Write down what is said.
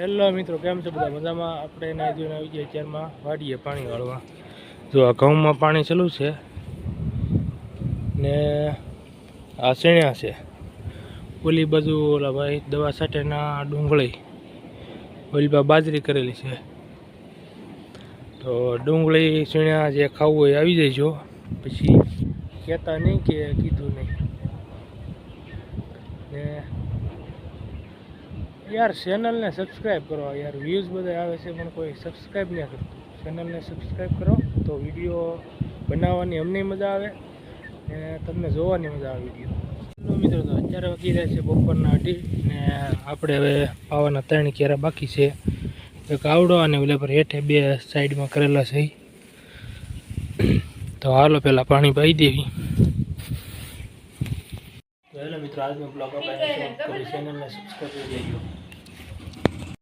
Hello મિત્રો, કેમ છે બધા? મજામાં? આપણે એના જોઈને આવી ગયા અત્યારમાં વાડીએ પાણી વાળવા. જો આ ઘઉંમાં પાણી ચાલુ છે ને આ શેણ્યા છે. ઓલી બાજુ ઓલા ભાઈ દવા છાંટેના ડુંગળી, ઓલી બા બાજરી કરેલી છે. તો ડુંગળી શેણ્યા જે ખાવું હોય આવી જાય જો, પછી કહેતા નહીં કે કીધું નહીં. ને यार चैनल ने सब्सक्राइब करो यार, व्यूज़ બધા આવે છે પણ કોઈ સબસ્ક્રાઇબ નહીં કરતું. ચેનલને સબસ્ક્રાઇબ કરો તો વિડીયો બનાવવાની અમને મજા આવે ને તમને જોવાની મજા આવે વિડીયો. મિત્રો તો અત્યારે વાગી રહ્યા છે બપોરના 2:30 ને આપણે હવે પાવાના 3 કેરા બાકી છે. એક આવડો અને ઓલા પર હેઠે 2 સાઈડમાં કરેલા છે. તો હાલો પહેલાં પાણી પાઈ દેવી. તો હેલો મિત્રો, આજનો બ્લોગ આપણે ચેનલને સબસ્ક્રાઇબ કરી દેજો.